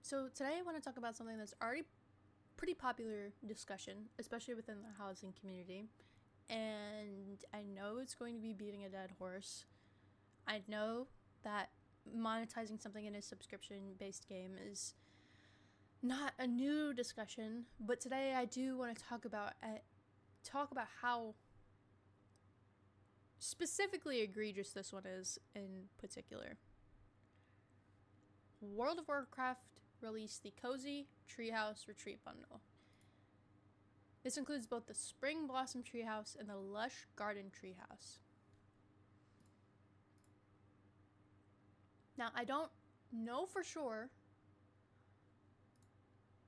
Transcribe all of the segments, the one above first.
So today I want to talk about something that's already pretty popular discussion, especially within the housing community. And I know it's going to be beating a dead horse. I know that monetizing something in a subscription-based game is not a new discussion, but today I do want to talk about how specifically egregious this one is in particular. World of Warcraft released the Cozy Treehouse Retreat Bundle. This includes both the Spring Blossom Treehouse and the Lush Garden Treehouse. Now, I don't know for sure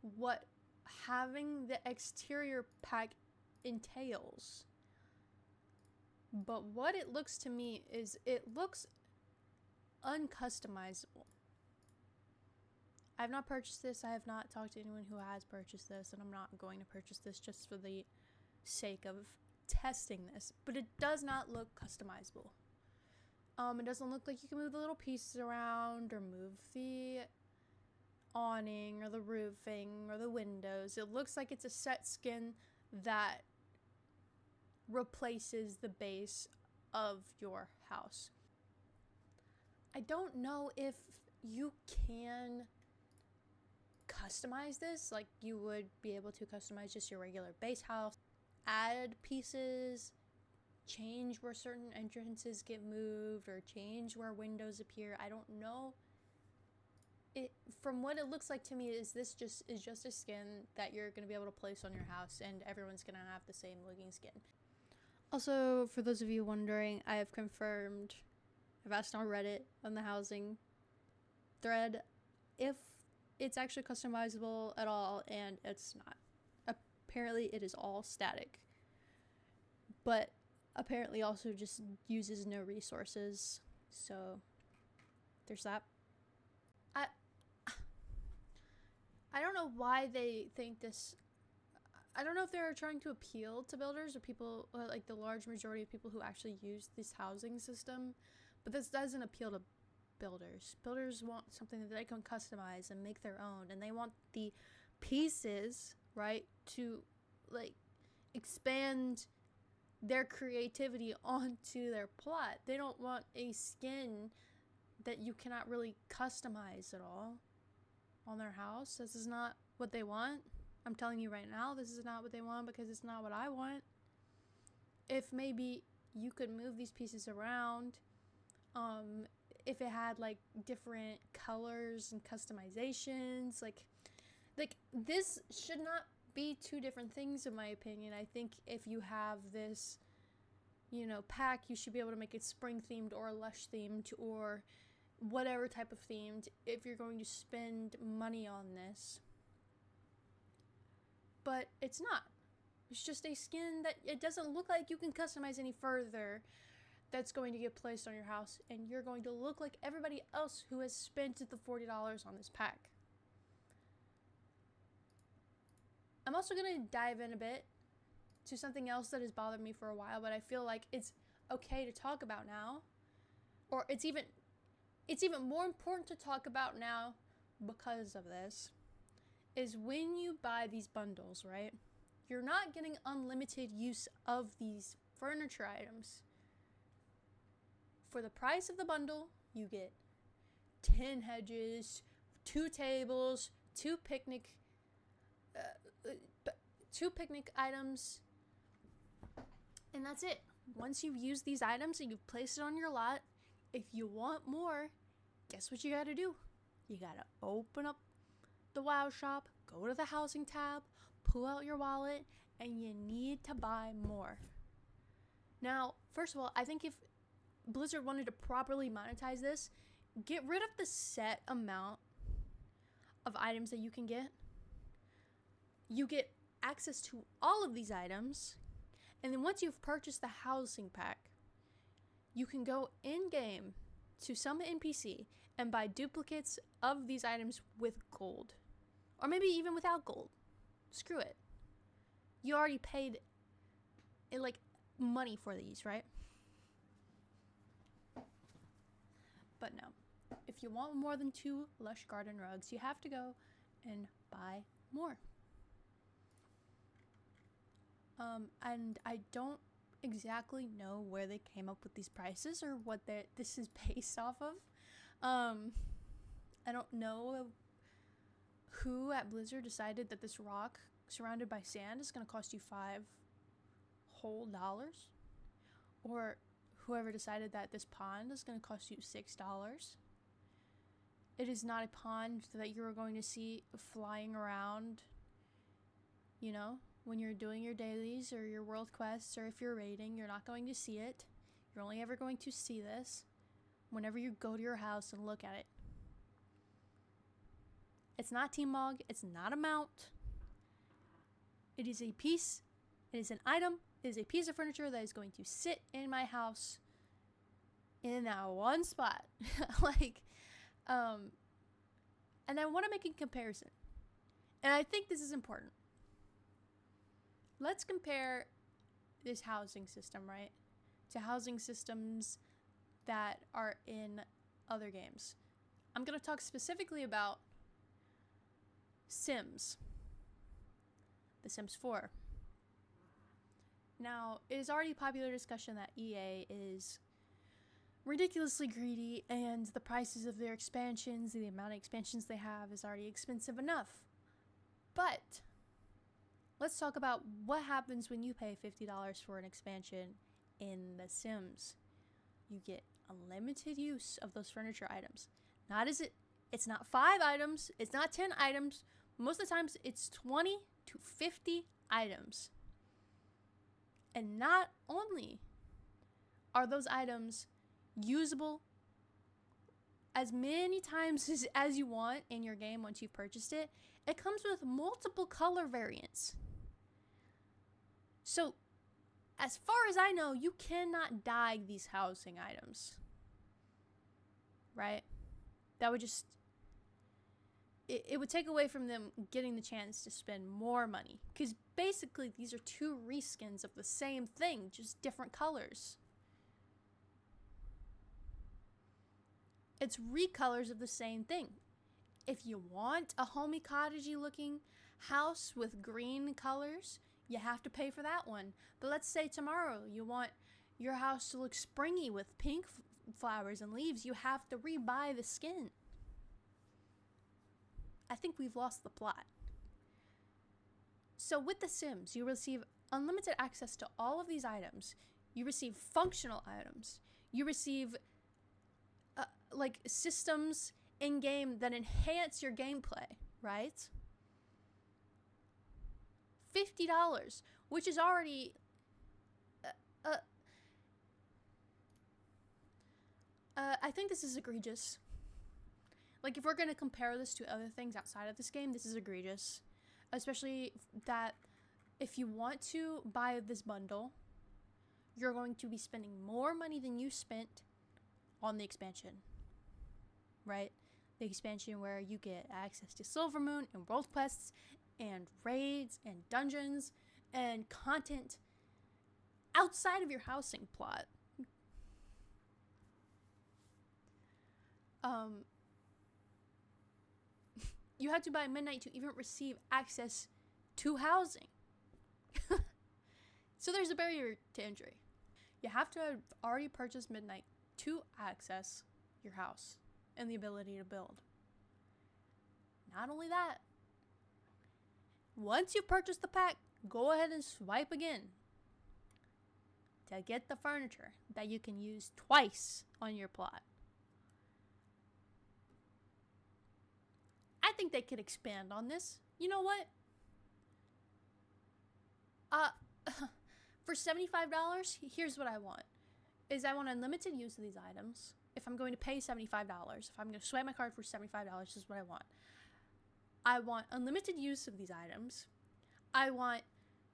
what having the exterior pack entails, but what it looks to me is it looks uncustomizable. I have not purchased this. I have not talked to anyone who has purchased this, and I'm not going to purchase this just for the sake of testing this. But it does not look customizable. It doesn't look like you can move the little pieces around or move the awning or the roofing or the windows. It looks like it's a set skin that replaces the base of your house. I don't know if you can customize this like you would be able to customize just your regular base house, add pieces, change where certain entrances get moved or change where windows appear. I don't know. From what it looks like to me, is just a skin that you're going to be able to place on your house and everyone's going to have the same looking skin. Also, for those of you wondering, I have confirmed, I've asked on Reddit on the housing thread if it's actually customizable at all, and it's not. Apparently it is all static, but apparently also just uses no resources, so there's that. I don't know why they think this. I don't know if they're trying to appeal to builders or people, like the large majority of people who actually use this housing system, but this doesn't appeal to builders. Builders want something that they can customize and make their own, and they want the pieces, right, to like expand their creativity onto their plot. They don't want a skin that you cannot really customize at all on their house. This is not what they want. I'm telling you right now, this is not what they want, because it's not what I want. If maybe you could move these pieces around, if it had like different colors and customizations, like this should not be two different things in my opinion. I think if you have this, pack, you should be able to make it spring themed or lush themed or whatever type of themed if you're going to spend money on this. But it's not. It's just a skin that it doesn't look like you can customize any further, that's going to get placed on your house, and you're going to look like everybody else who has spent the $40 on this pack. I'm also going to dive in a bit to something else that has bothered me for a while, but I feel like it's okay to talk about now, or it's even more important to talk about now because of this, is when you buy these bundles, right? You're not getting unlimited use of these furniture items. For the price of the bundle, you get 10 hedges, 2 tables, 2 picnic items, and that's it. Once you've used these items and you've placed it on your lot, if you want more, guess what you gotta do? You gotta open up the WoW shop, go to the housing tab, pull out your wallet, and you need to buy more. Now, first of all, I think if Blizzard wanted to properly monetize this, get rid of the set amount of items that you can get. You get access to all of these items, and then once you've purchased the housing pack, you can go in-game to some NPC and buy duplicates of these items with gold. Or maybe even without gold. Screw it. You already paid money for these, right? But no. If if you want more than 2 lush garden rugs, you have to go and buy more. And I don't exactly know where they came up with these prices or what this is based off of. I don't know who at Blizzard decided that this rock surrounded by sand is going to cost you $5 whole, or whoever decided that this pond is going to cost you $6. It is not a pond that you're going to see flying around, you know, when you're doing your dailies or your world quests, or if you're raiding. You're not going to see it. You're only ever going to see this whenever you go to your house and look at it. It's not Team Mog. It's not a mount. It is a piece. It is an item. It is a piece of furniture that is going to sit in my house in that one spot. And I want to make a comparison. And I think this is important. Let's compare this housing system, right, to housing systems that are in other games. I'm going to talk specifically about Sims. The Sims 4. Now, it is already popular discussion that EA is ridiculously greedy, and the prices of their expansions, the amount of expansions they have, is already expensive enough. But let's talk about what happens when you pay $50 for an expansion in The Sims. You get unlimited use of those furniture items. It's not 5 items, it's not 10 items. Most of the times it's 20 to 50 items. And not only are those items usable as many times as you want in your game once you've purchased it, it comes with multiple color variants. So, as far as I know, you cannot dye these housing items. Right? That would just... It would take away from them getting the chance to spend more money. Because basically, these are 2 reskins of the same thing, just different colors. It's recolors of the same thing. If you want a homey cottagey looking house with green colors, you have to pay for that one. But let's say tomorrow you want your house to look springy with pink flowers and leaves, you have to rebuy the skin. I think we've lost the plot. So with The Sims, you receive unlimited access to all of these items. You receive functional items. You receive systems in game that enhance your gameplay, right? $50, which is already I think this is egregious. If we're going to compare this to other things outside of this game, this is egregious. Especially that if you want to buy this bundle, you're going to be spending more money than you spent on the expansion. Right? The expansion where you get access to Silver Moon and world quests and raids and dungeons and content outside of your housing plot. You had to buy Midnight to even receive access to housing. So there's a barrier to entry. You have to have already purchased Midnight to access your house and the ability to build. Not only that, once you purchase the pack, go ahead and swipe again to get the furniture that you can use twice on your plot. I think they could expand on this. You know what? For $75, here's what I want. I want unlimited use of these items. If I'm going to pay $75, if I'm going to swipe my card for $75, this is what I want. I want unlimited use of these items. I want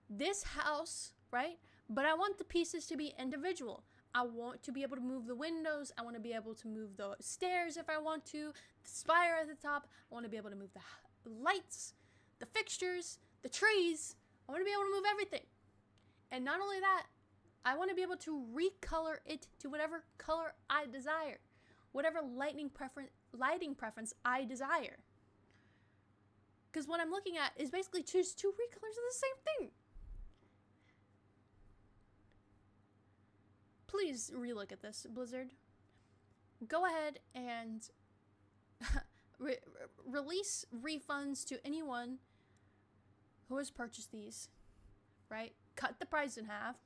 this house, right? But I want the pieces to be individual. I want to be able to move the windows. I want to be able to move the stairs if I want to. The spire at the top. I want to be able to move the lights, the fixtures, the trees. I want to be able to move everything. And not only that, I want to be able to recolor it to whatever color I desire. Whatever lighting lighting preference I desire. Because what I'm looking at is basically choose 2 recolors of the same thing. Please relook at this, Blizzard. Go ahead and release refunds to anyone who has purchased these, right? Cut the price in half,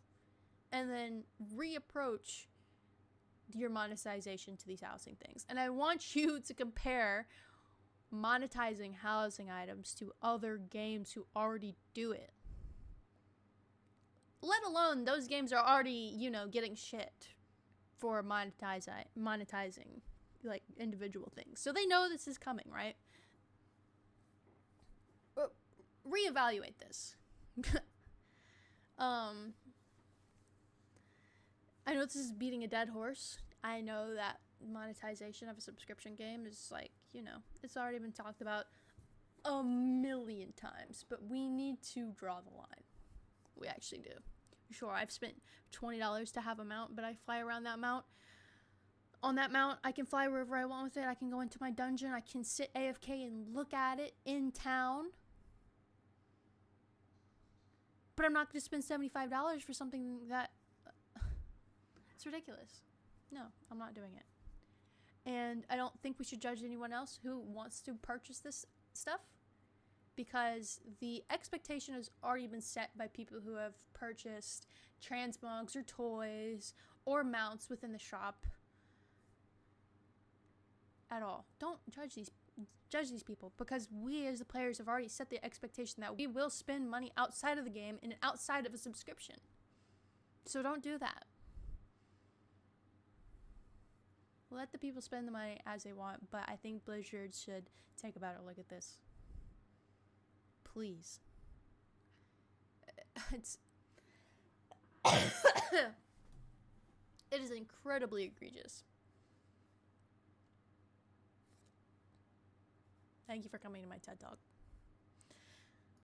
and then reapproach your monetization to these housing things. And I want you to compare monetizing housing items to other games who already do it. Let alone those games are already, you know, getting shit for monetizing like individual things. So they know this is coming, right? But reevaluate this. I know this is beating a dead horse. I know that monetization of a subscription game is like, you know, it's already been talked about a million times, but we need to draw the line. We actually do. Sure, I've spent $20 to have a mount, but I fly around that mount. On that mount, I can fly wherever I want with it. I can go into my dungeon. I can sit AFK and look at it in town. But I'm not going to spend $75 for something that... it's ridiculous. No, I'm not doing it. And I don't think we should judge anyone else who wants to purchase this stuff, because the expectation has already been set by people who have purchased transmogs or toys or mounts within the shop at all. Don't judge these people, because we as the players have already set the expectation that we will spend money outside of the game and outside of a subscription. So don't do that. Let the people spend the money as they want, but I think Blizzard should take a better look at this. Please. It is incredibly egregious. Thank you for coming to my TED Talk.